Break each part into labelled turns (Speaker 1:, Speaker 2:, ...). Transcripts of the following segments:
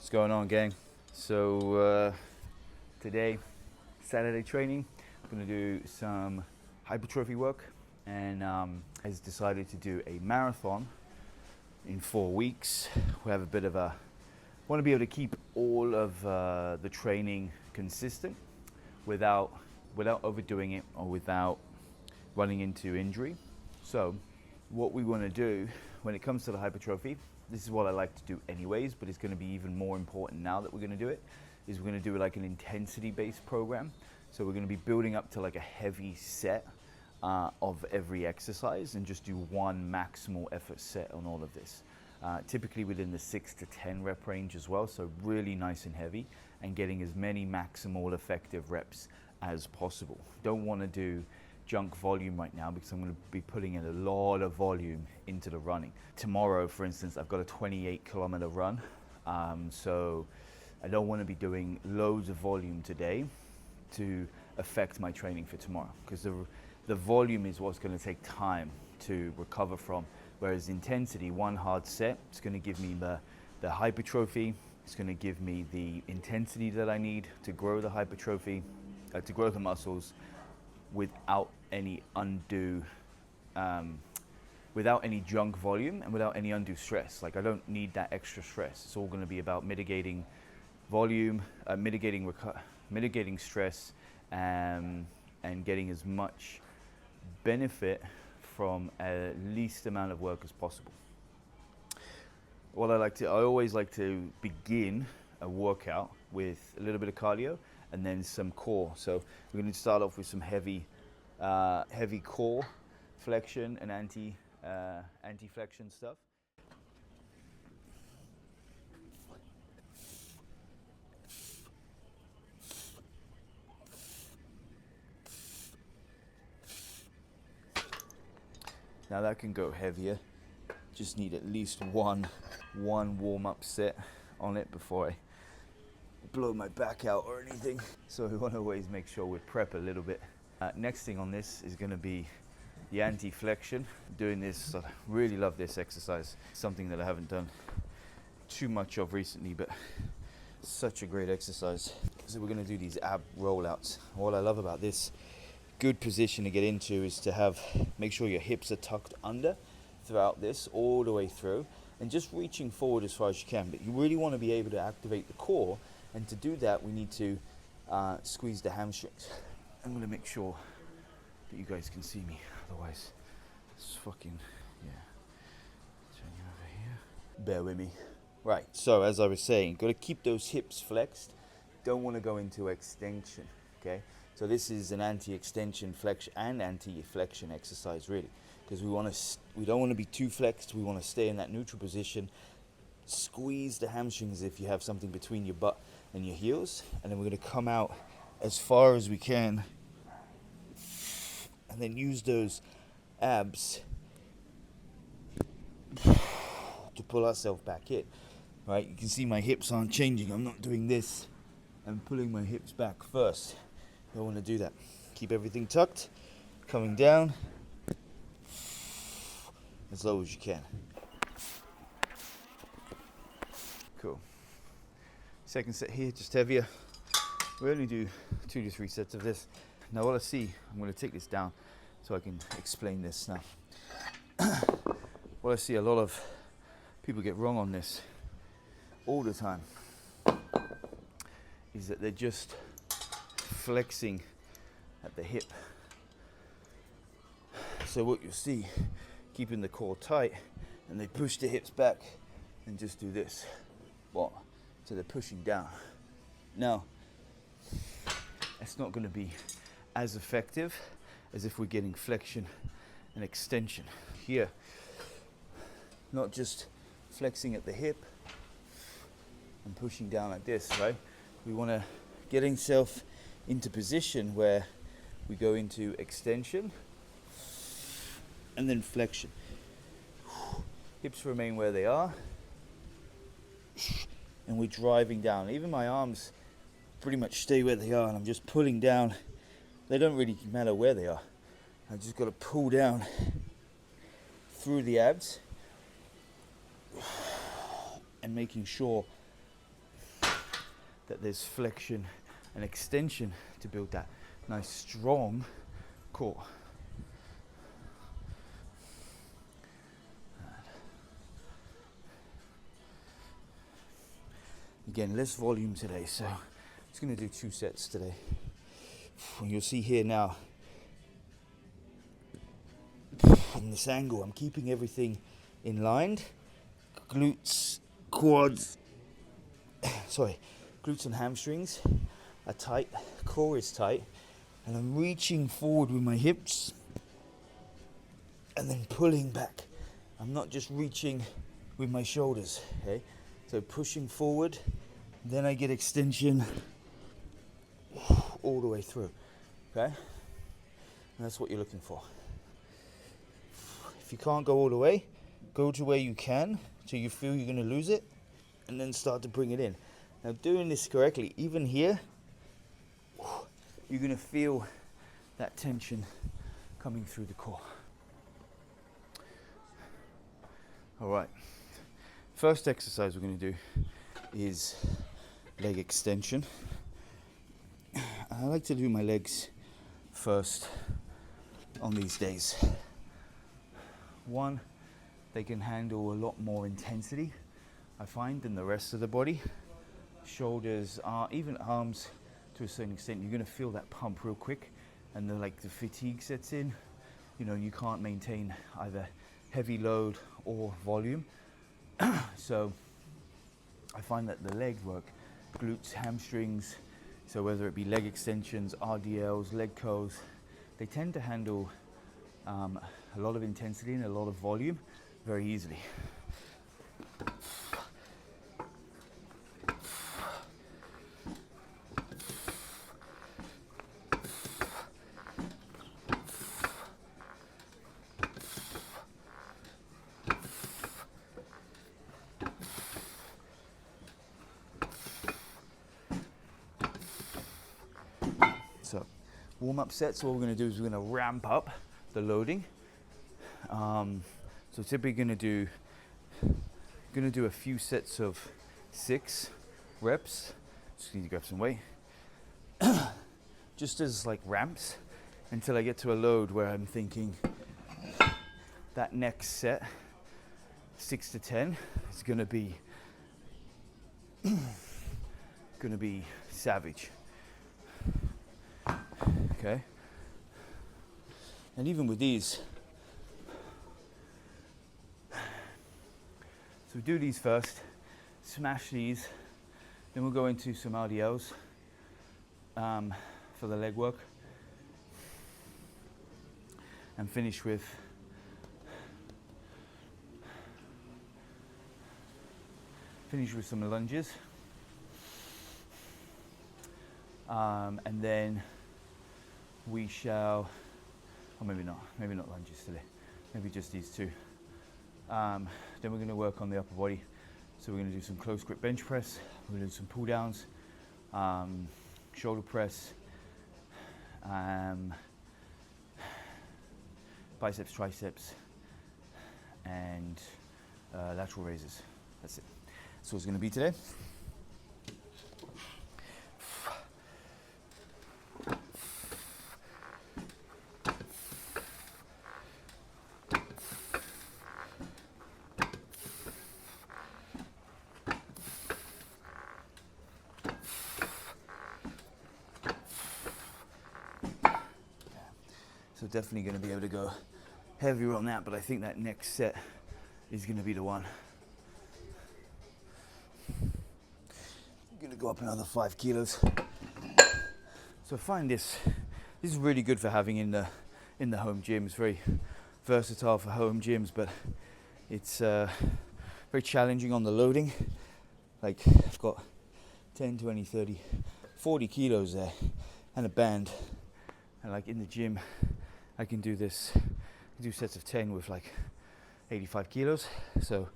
Speaker 1: What's going on, gang? So today, Saturday training, I'm gonna do some hypertrophy work, and has decided to do a marathon in 4 weeks. We have a bit of a want to be able to keep all of the training consistent without overdoing it or without running into injury. So what we want to do when it comes to the hypertrophy, this is what I like to do anyways, but it's going to be even more important now that we're going to do it, is we're going to do like an intensity-based program. So we're going to be building up to like a heavy set of every exercise and just do one maximal effort set on all of this. Typically within the 6 to 10 rep range as well, so really nice and heavy and getting as many maximal effective reps as possible. Don't want to do junk volume right now because I'm going to be putting in a lot of volume into the running. Tomorrow, for instance, I've got a 28-kilometer run, so I don't want to be doing loads of volume today to affect my training for tomorrow, because the volume is what's going to take time to recover from, whereas intensity, one hard set, it's going to give me the hypertrophy, it's going to give me the intensity that I need to grow the hypertrophy, to grow the muscles, without any undue, without any junk volume and without any undue stress. Like, I don't need that extra stress. It's all going to be about mitigating volume, mitigating stress, and getting as much benefit from a least amount of work as possible. I always like to begin a workout with a little bit of cardio and then some core. So we're going to start off with some heavy core flexion and anti-flexion stuff. Now that can go heavier. Just need at least one warm-up set on it before I blow my back out or anything. So we want to always make sure we prep a little bit. Next thing on this is going to be the anti-flexion. Doing this, I really love this exercise. Something that I haven't done too much of recently, but such a great exercise. So we're going to do these ab rollouts. What I love about this good position to get into is to make sure your hips are tucked under throughout this, all the way through, and just reaching forward as far as you can. But you really want to be able to activate the core, and to do that we need to squeeze the hamstrings. I'm going to make sure that you guys can see me, otherwise it's fucking, yeah. Turn you over here. Bear with me. Right, so as I was saying, got to keep those hips flexed. Don't want to go into extension, okay? So this is an anti-extension flexion and anti-flexion exercise, really, because we don't want to be too flexed. We want to stay in that neutral position. Squeeze the hamstrings if you have something between your butt and your heels, and then we're going to come out as far as we can, and then use those abs to pull ourselves back in. Right, you can see my hips aren't changing. I'm not doing this. I'm pulling my hips back first. Don't want to do that. Keep everything tucked, coming down as low as you can. Cool. Second set here, just heavier. We only do 2 to 3 sets of this. Now what I see, I'm going to take this down so I can explain this now. What I see a lot of people get wrong on this all the time is that they're just flexing at the hip. So what you'll see, keeping the core tight, and they push the hips back and just do this. What? So they're pushing down. Now, it's not going to be as effective as if we're getting flexion and extension. Here, not just flexing at the hip and pushing down like this, right? We want to get ourselves into position where we go into extension and then flexion. Hips remain where they are, and we're driving down. Even my arms pretty much stay where they are, and I'm just pulling down. They don't really matter where they are. I just got to pull down through the abs and making sure that there's flexion and extension to build that nice strong core. Again, less volume today, so I'm just going to do 2 sets today. And you'll see here now, in this angle, I'm keeping everything in line. Glutes, quads, glutes and hamstrings are tight, core is tight, and I'm reaching forward with my hips and then pulling back. I'm not just reaching with my shoulders, okay? So pushing forward, then I get extension all the way through, okay? And that's what you're looking for. If you can't go all the way, go to where you can till you feel you're going to lose it, and then start to bring it in. Now, doing this correctly, even here, you're going to feel that tension coming through the core. All right. First exercise we're going to do is leg extension. I like to do my legs first on these days. One, they can handle a lot more intensity, I find, than the rest of the body. Shoulders, even arms, to a certain extent, you're going to feel that pump real quick, and the fatigue sets in. You know, you can't maintain either heavy load or volume. So I find that the leg work, glutes, hamstrings, so whether it be leg extensions, RDLs, leg curls, they tend to handle a lot of intensity and a lot of volume very easily. So, warm-up sets, what we're going to do is we're going to ramp up the loading. So typically going to do a few sets of 6 reps. Just need to grab some weight. Just as like ramps until I get to a load where I'm thinking that next set, 6 to 10, is going to be savage. Okay. And even with these, so we do these first, smash these, then we'll go into some RDLs for the leg work, and finish with some lunges, and then we shall, or maybe not lunges today, maybe just these 2. Then we're going to work on the upper body. So we're going to do some close grip bench press, we're going to do some pull downs, shoulder press, biceps, triceps, and lateral raises. That's it. So it's going to be today. So definitely going to be able to go heavier on that, but I think that next set is going to be the one. I'm going to go up another 5 kilos. So I find this is really good for having in the home gym. It's very versatile for home gyms, but it's very challenging on the loading. Like I've got 10, 20, 30, 40 kilos there and a band, and like in the gym I can do this, do sets of 10 with like 85 kilos. So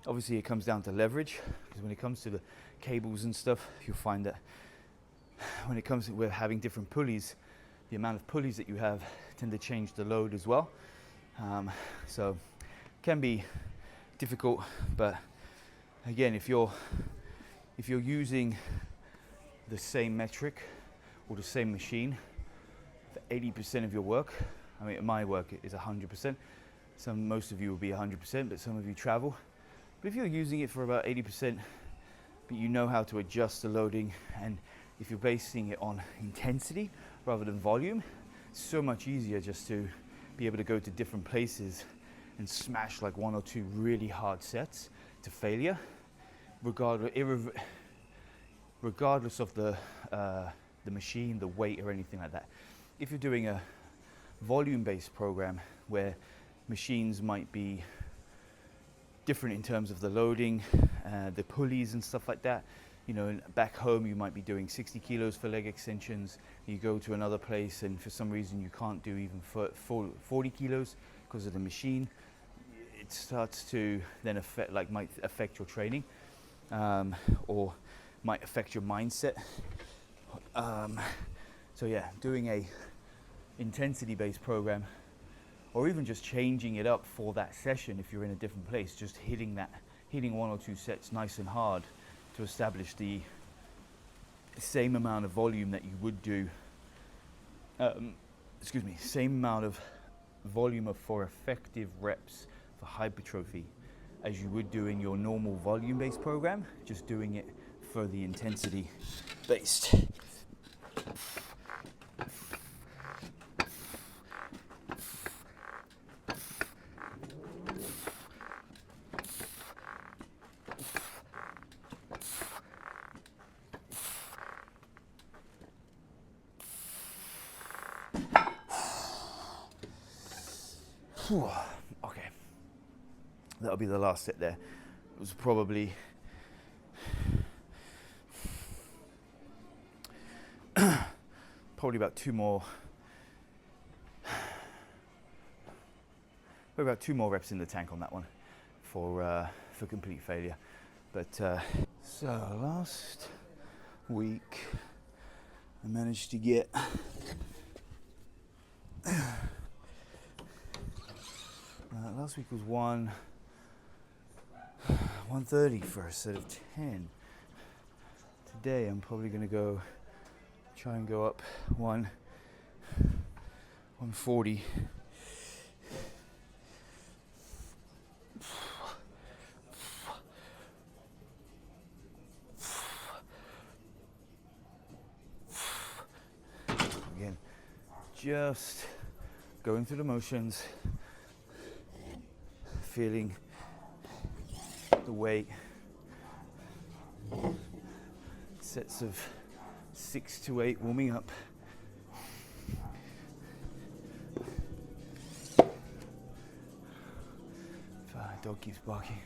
Speaker 1: obviously it comes down to leverage, because when it comes to the cables and stuff, you'll find that when it comes to with having different pulleys, the amount of pulleys that you have tend to change the load as well. So can be difficult, but again, if you're using the same metric or the same machine for 80% of your work. I mean, my work is 100%. Most of you will be 100%, but some of you travel. But if you're using it for about 80%, but you know how to adjust the loading, and if you're basing it on intensity rather than volume, it's so much easier just to be able to go to different places and smash like 1 or 2 really hard sets to failure, regardless of the machine, the weight, or anything like that. If you're doing a volume-based program where machines might be different in terms of the loading, the pulleys and stuff like that. You know, back home you might be doing 60 kilos for leg extensions. You go to another place and for some reason you can't do even 40 kilos because of the machine. It starts to then might affect your training, or might affect your mindset. So yeah, doing a intensity-based program, or even just changing it up for that session if you're in a different place, just hitting 1 or 2 sets nice and hard to establish the same amount of volume that you would do, same amount of volume for effective reps for hypertrophy as you would do in your normal volume-based program, just doing it for the intensity-based. Okay, that'll be the last set there. It was probably about 2 more reps in the tank on that one for complete failure. But so last week I managed to get last week was 130 for a set of 10. Today I'm probably going to try and go up 140. Again, just going through the motions, feeling the weight, sets of 6 to 8 warming up. Dog keeps barking.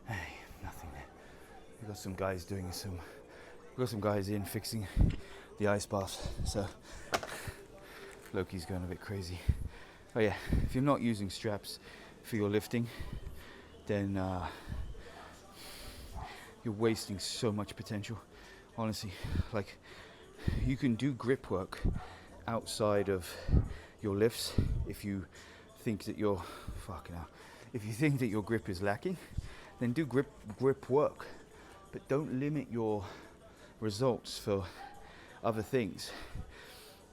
Speaker 1: Hey, nothing there. We've got some guys in fixing the ice bath, so Loki's going a bit crazy. Oh yeah, if you're not using straps for your lifting, then you're wasting so much potential. Honestly, like, you can do grip work outside of your lifts if you think that your grip is lacking, then do grip work, but don't limit your results for other things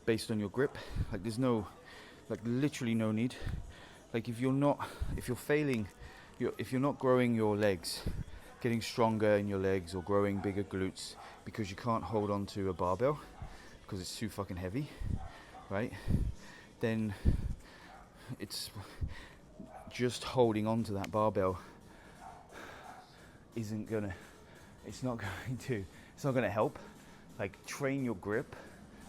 Speaker 1: based on your grip. Like, there's literally no need. Like, if you're not growing your legs, getting stronger in your legs, or growing bigger glutes because you can't hold on to a barbell because it's too fucking heavy, right? Then it's just holding on to that barbell it's not gonna help. Like, train your grip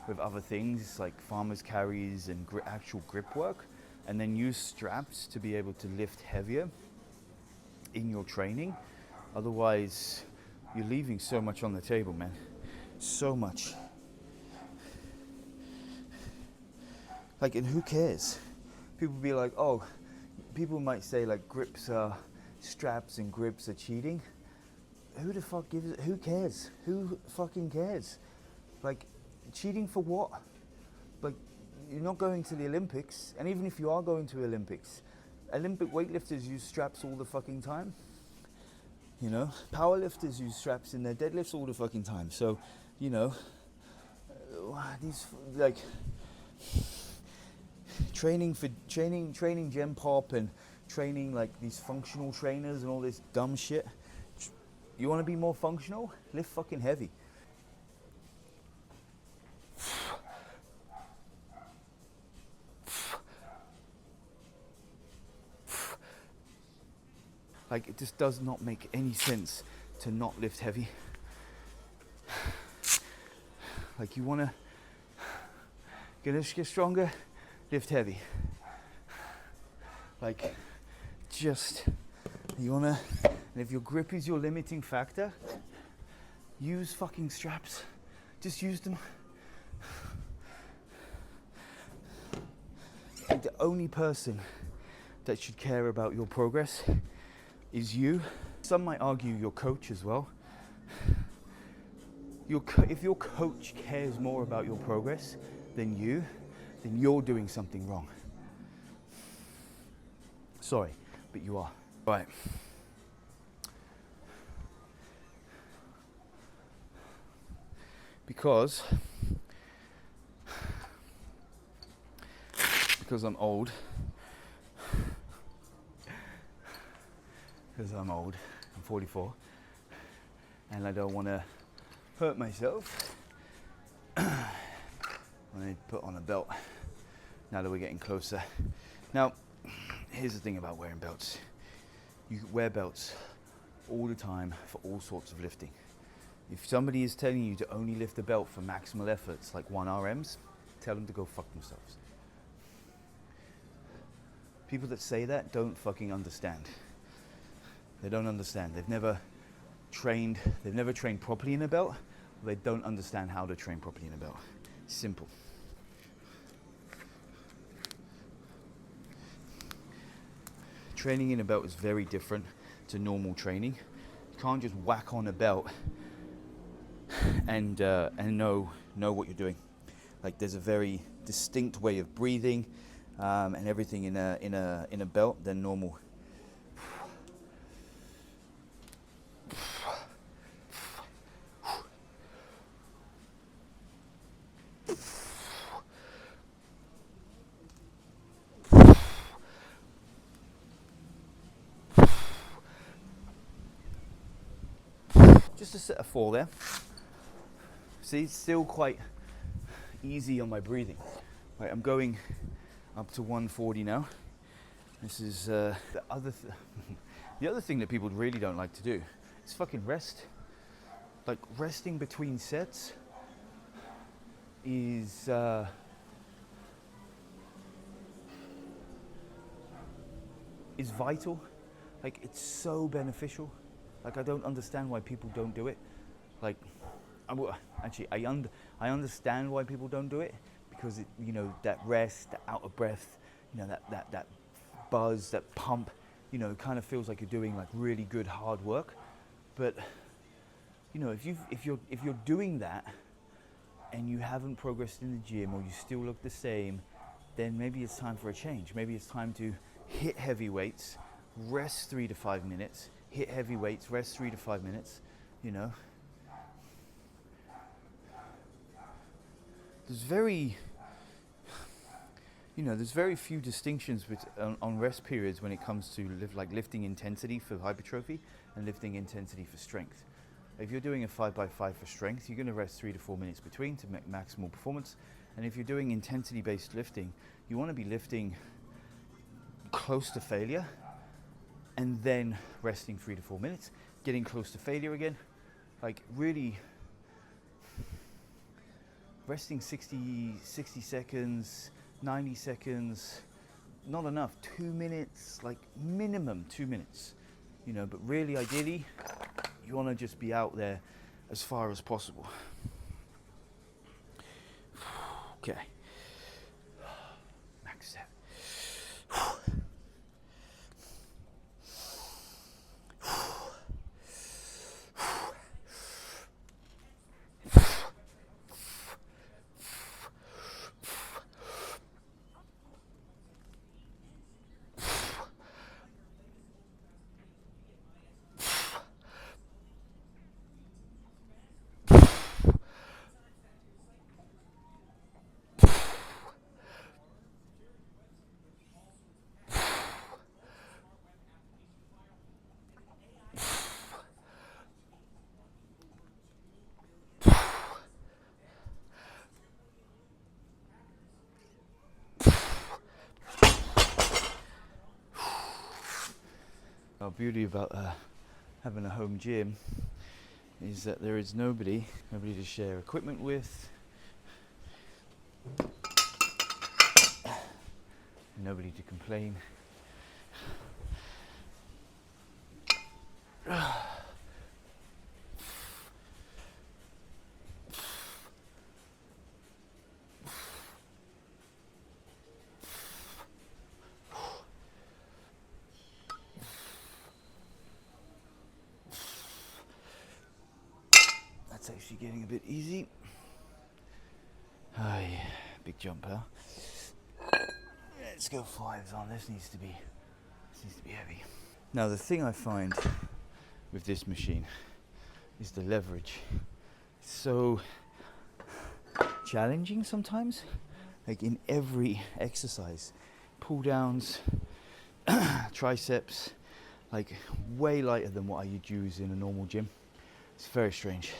Speaker 1: with other things like farmer's carries and actual grip work, and then use straps to be able to lift heavier in your training. Otherwise, you're leaving so much on the table, man. So much. Like, and who cares? People might say like straps and grips are cheating. Who the fuck gives it? Who cares? Who fucking cares? Like, cheating for what? Like, you're not going to the Olympics, and even if you are going to Olympic weightlifters use straps all the fucking time. You know, powerlifters use straps in their deadlifts all the fucking time. So, you know, these like training gem pop and training like these functional trainers and all this dumb shit. You want to be more functional? Lift fucking heavy. Like, it just does not make any sense to not lift heavy. Like, you want to get stronger, lift heavy. Like, just, you want to, and if your grip is your limiting factor, use fucking straps. Just use them. Like, the only person that should care about your progress is you. Some might argue your coach as well. If your coach cares more about your progress than you, then you're doing something wrong. Sorry, but you are. Right. Because I'm old. Because I'm old, I'm 44, and I don't want to hurt myself. I need to put on a belt now that we're getting closer. Now, here's the thing about wearing belts. You wear belts all the time for all sorts of lifting. If somebody is telling you to only lift a belt for maximal efforts like 1 RMs, tell them to go fuck themselves. People that say that don't fucking understand. They don't understand. They've never trained properly in a belt. They don't understand how to train properly in a belt. Simple. Training in a belt is very different to normal training. You can't just whack on a belt and know what you're doing. Like, there's a very distinct way of breathing and everything in a belt than normal. Just a set of 4 there. See, it's still quite easy on my breathing. Right, I'm going up to 140 now. This is the other thing that people really don't like to do is fucking rest. Like, resting between sets is vital. Like, it's so beneficial. Like, I don't understand why people don't do it. Like, I understand why people don't do it, because it, you know, that rest, that out of breath, you know, that buzz, that pump, you know, kind of feels like you're doing like really good hard work. But you know, if you're doing that and you haven't progressed in the gym, or you still look the same, then maybe it's time for a change. Maybe it's time to hit heavy weights, rest 3 to 5 minutes, hit heavy weights, rest 3 to 5 minutes, you know. There's very few distinctions on rest periods when it comes to lifting intensity for hypertrophy and lifting intensity for strength. If you're doing a 5x5 for strength, you're going to rest 3 to 4 minutes between to make maximal performance. And if you're doing intensity-based lifting, you want to be lifting close to failure and then resting 3 to 4 minutes, getting close to failure again. Like, really resting 60 seconds, 90 seconds, not enough. 2 minutes, like minimum 2 minutes, you know, but really ideally you want to just be out there as far as possible. Okay. Max out. beauty about having a home gym is that there is nobody to share equipment with, nobody to complain. That's actually getting a bit easy. Oh yeah, big jump, huh? Let's go 5s on. This needs to be heavy. Now the thing I find with this machine is the leverage. It's so challenging sometimes. Like in every exercise, pull downs, triceps, like way lighter than what I'd use in a normal gym. It's very strange.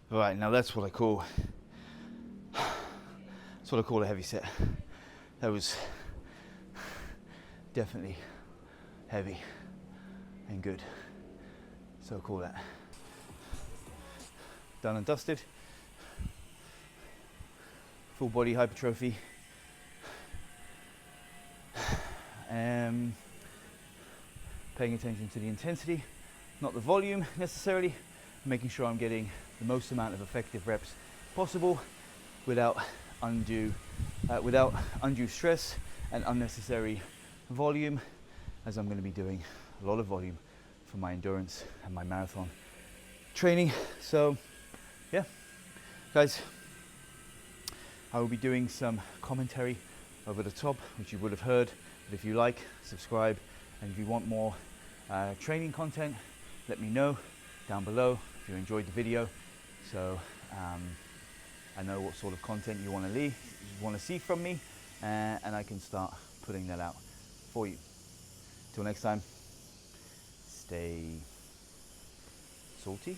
Speaker 1: Right, now that's what I call a heavy set. That was definitely heavy and good. So I'll call that done and dusted. Full body hypertrophy. Paying attention to the intensity, not the volume necessarily, making sure I'm getting the most amount of effective reps possible without undue stress and unnecessary volume, as I'm going to be doing a lot of volume for my endurance and my marathon training. So yeah, guys, I will be doing some commentary over the top, which you would have heard. But if you like, subscribe, and if you want more training content, let me know down below if you enjoyed the video. So I know what sort of content you want to see from me, and I can start putting that out for you. Till next time, stay salty.